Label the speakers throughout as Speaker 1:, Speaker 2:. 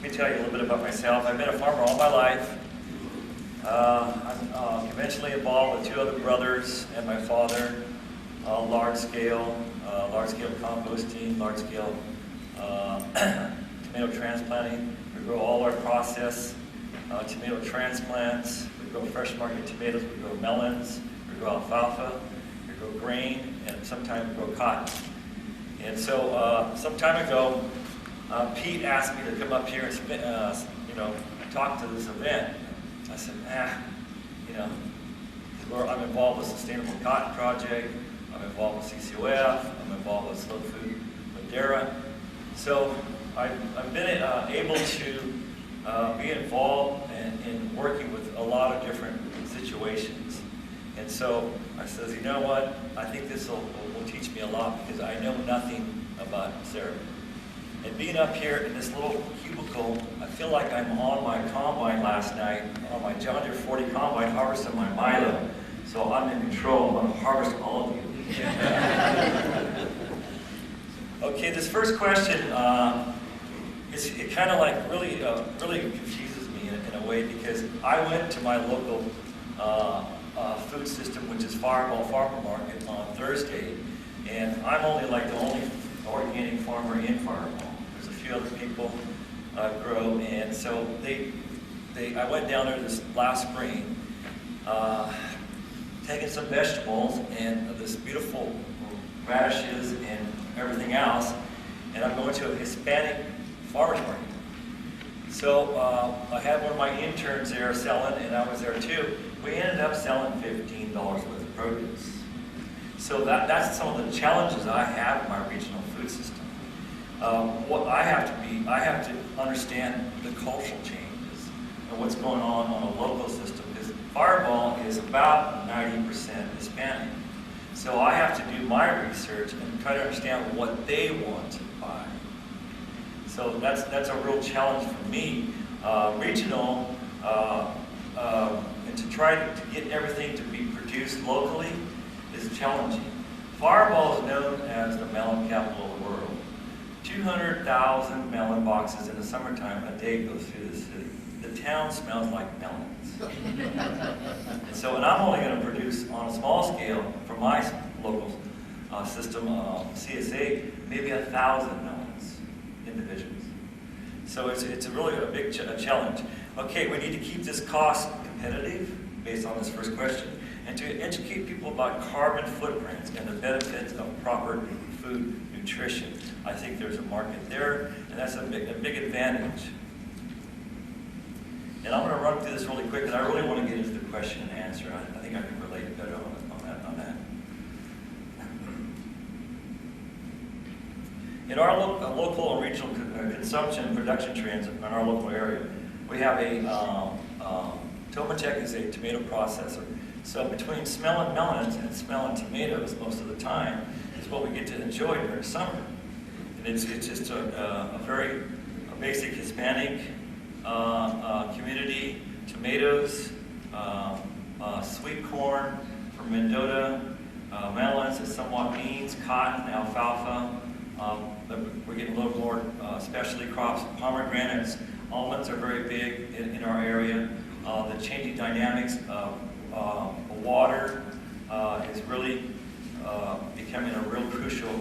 Speaker 1: Let me tell you a little bit about myself. I've been a farmer all my life. I'm conventionally involved with two other brothers and my father. Large-scale composting, large-scale tomato transplanting. We grow all our processed tomato transplants. We grow fresh market tomatoes. We grow melons. We grow alfalfa. We grow grain, and sometimes we grow cotton. And so, some time ago, Pete asked me to come up here and talk to this event. I said, I'm involved with Sustainable Cotton Project. I'm involved with CCOF. I'm involved with Slow Food Madeira. So I've been able to be involved in working with a lot of different situations. And so I says, you know what? I think this will teach me a lot because I know nothing about SARE. And being up here in this little cubicle, I feel like I'm on my combine last night, on my John Deere 40 combine, harvesting my Milo. So I'm in control. I'm going to harvest all of you. Okay, this first question, it kind of like really confuses me in a way because I went to my local food system, which is Fireball Farmer Market, on Thursday, and I'm only like the only organic farmer in Fireball. There's a few other people grow, and so I went down there this last spring, taking some vegetables and this beautiful radishes and everything else, and I'm going to a Hispanic farmer's market. So I had one of my interns there selling, and I was there too. We ended up selling $15 worth of produce. So that's some of the challenges I have in my regional food system. What I have to understand the cultural changes and what's going on a local system, because Fireball is about 90% Hispanic. So I have to do my research and try to understand what they want to buy. So that's a real challenge for me. Regional, and to try to get everything to be produced locally is challenging. Fireball is known as the melon capital of the world. 200,000 melon boxes in the summertime a day goes through the city. The town smells like melons. And I'm only going to produce on a small scale for my local system, CSA, maybe 1,000 melons individuals. So it's really a big challenge. Okay, we need to keep this cost competitive based on this first question, and to educate people about carbon footprints and the benefits of proper food nutrition. I think there's a market there, and that's a big advantage. And I'm going to run through this really quick, because I really want to get into the question and answer. I think I can relate better on that. In our local and regional consumption and production trends in our local area, we have Tomatech is a tomato processor. So between smelling melons and smelling tomatoes most of the time is what we get to enjoy during summer. And it's just a very basic Hispanic community. Tomatoes, sweet corn from Mendota, melons is somewhat beans, cotton, alfalfa. We're getting a little more specialty crops, pomegranates. Almonds are very big in our area. The changing dynamics of water is really becoming a real crucial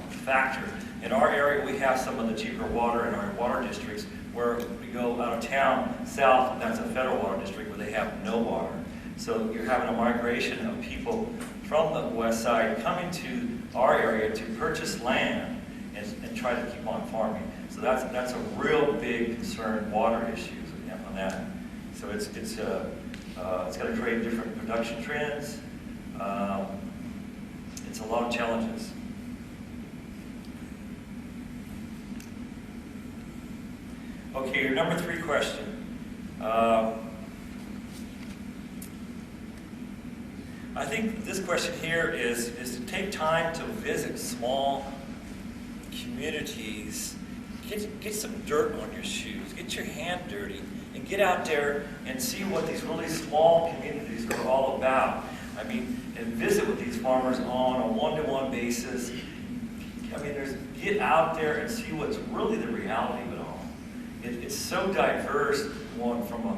Speaker 1: factor. In our area, we have some of the cheaper water in our water districts. Where we go out of town, south, that's a federal water district where they have no water. So you're having a migration of people from the west side coming to our area to purchase land and try to keep on farming. So that's a real big concern, water issues on that. So it's going to create different production trends. It's a lot of challenges. Okay, your number 3 question. I think this question here is to take time to visit small communities, get some dirt on your shoes, get your hand dirty, and get out there and see what these really small communities are all about. I mean, and visit with these farmers on a one-to-one basis. I mean, get out there and see what's really the reality of it all. it's so diverse, one from a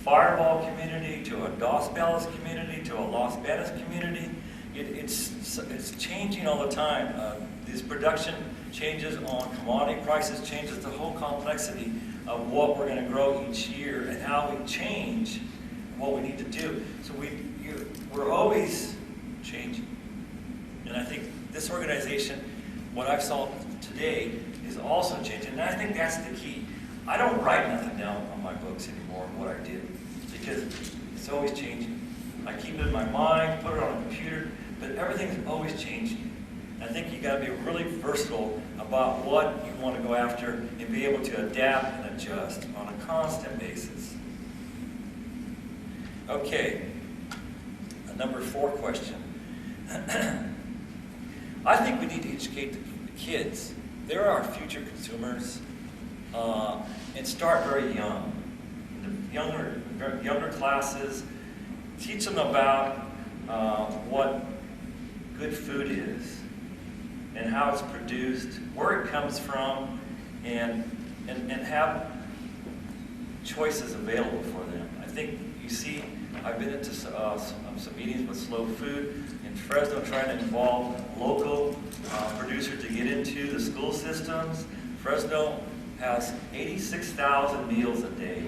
Speaker 1: Fireball community to a Dos Bellas community to a Los Banas community. It's changing all the time. These production changes on commodity prices changes the whole complexity of what we're going to grow each year and how we change what we need to do. So we're always changing. And I think this organization, what I've saw today, is also changing. And I think that's the key. I don't write nothing down on my books anymore, what I did, because it's always changing. I keep it in my mind, put it on a computer, but everything's always changing. I think you got to be really versatile about what you want to go after and be able to adapt and adjust on a constant basis. Okay, a number 4 question. I think we need to educate the kids. They're our future consumers, and start very young. The younger classes, teach them about what good food is and how it's produced, where it comes from, and have choices available for them. I think you see, I've been into some meetings with Slow Food in Fresno trying to involve local producers to get into the school systems. Fresno has 86,000 meals a day.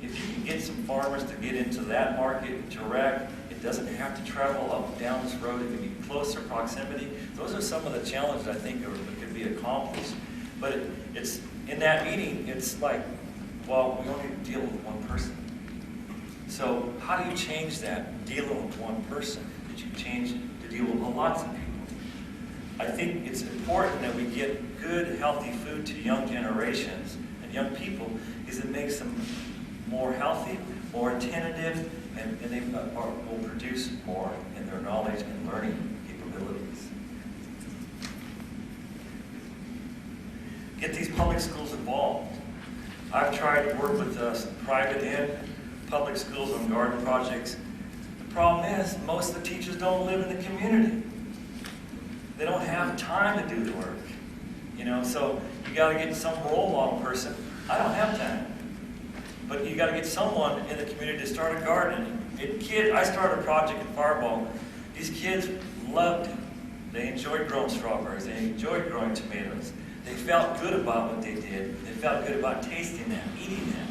Speaker 1: If you can get some farmers to get into that market direct, it doesn't have to travel up and down this road. It can be closer proximity. Those are some of the challenges I think that could be accomplished. But it's in that meeting, it's like, well, we only deal with one person. So how do you change that, dealing with one person, that you change to deal with lots of people? I think it's important that we get good, healthy food to young generations and young people, because it makes them more healthy, more attentive, and they will produce more in their knowledge and learning capabilities. Get these public schools involved. I've tried to work with private and public schools on garden projects. The problem is, most of the teachers don't live in the community. They don't have time to do the work. So you got to get some role model person. I don't have time. But you got to get someone in the community to start a garden. I started a project in Fireball. These kids loved it. They enjoyed growing strawberries. They enjoyed growing tomatoes. They felt good about what they did. They felt good about tasting them, eating them.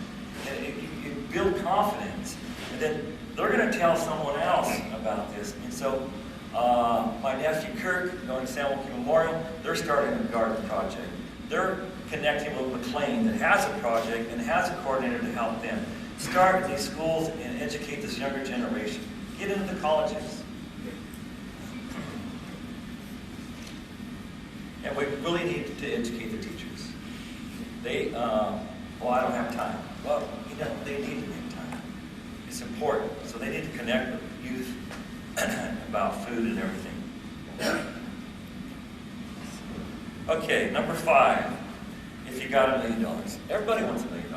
Speaker 1: And it built confidence. And then they're going to tell someone else about this. And so my nephew Kirk, going to San Joaquin Memorial, they're starting a garden project. They're connecting with McLean that has a project and has a coordinator to help them. Start these schools and educate this younger generation. Get into the colleges. And we really need to educate the teachers. I don't have time. Well, they need to make time. It's important. So they need to connect with youth about food and everything. Okay, number 5. If you got $1 million. Everybody wants $1 million.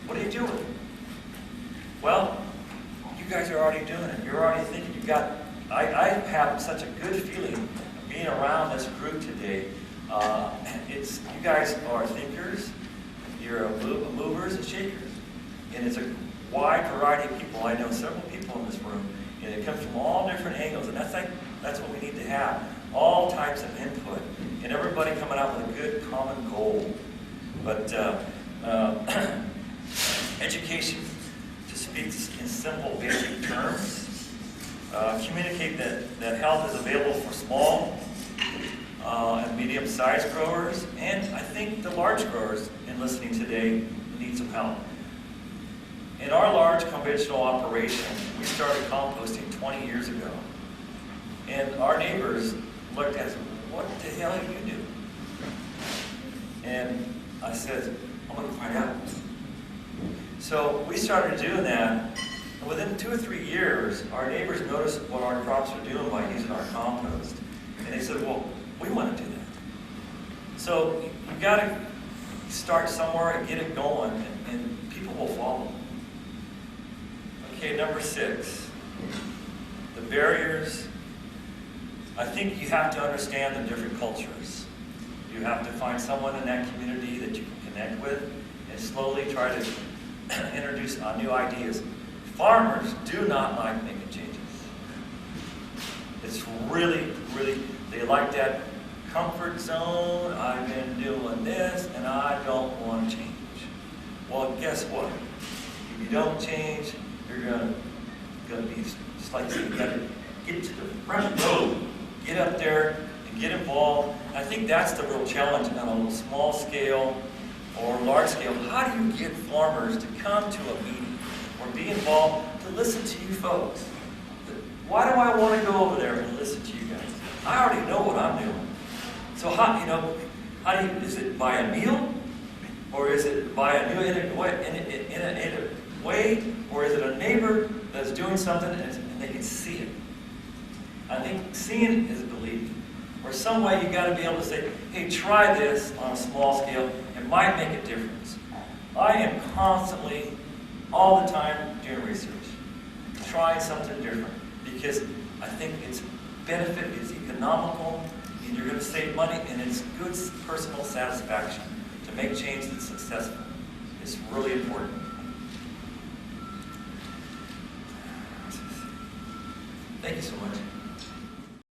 Speaker 1: What do you do with it? Well, you guys are already doing it. You're already thinking. I have such a good feeling being around this group today. You guys are thinkers. You're movers and shakers. And it's a wide variety of people. I know several people in this room. And it comes from all different angles. And that's what we need to have. All types of input. And everybody coming out with a good common goal. But education, to speak in simple, basic terms, communicate that health is available for small and medium-sized growers, and I think the large growers in listening today need some help. In our large conventional operation, we started composting 20 years ago, and our neighbors looked at us, what the hell do you do? And I said, I'm going to find out. So we started doing that, and within 2 or 3 years, our neighbors noticed what our crops were doing by using our compost. And they said, well, we want to do that. So you've got to start somewhere and get it going, and people will follow. Okay, number 6, the barriers. I think you have to understand the different cultures. You have to find someone in that community that you can connect with and slowly try to introduce new ideas. Farmers do not like making changes. It's really, they like that comfort zone. I've been doing this and I don't want to change. Well, guess what? If you don't change, you're gonna be just like you gotta get to the front row, get up there and get involved. And I think that's the real challenge on a small scale or large scale. How do you get farmers to come to a meeting or be involved to listen to you folks? Why do I want to go over there and listen to you guys? I already know what I'm doing. So how do you, is it by a meal? Or is it by a new innovative way? Or is it a neighbor that's doing something and they can see it? I think seeing is believing. Or some way you got to be able to say, hey, try this on a small scale. It might make a difference. I am constantly, all the time, doing research. Trying something different. Because I think its benefit is economical, and you're going to save money, and it's good personal satisfaction to make change that's successful. It's really important. Thank you so much.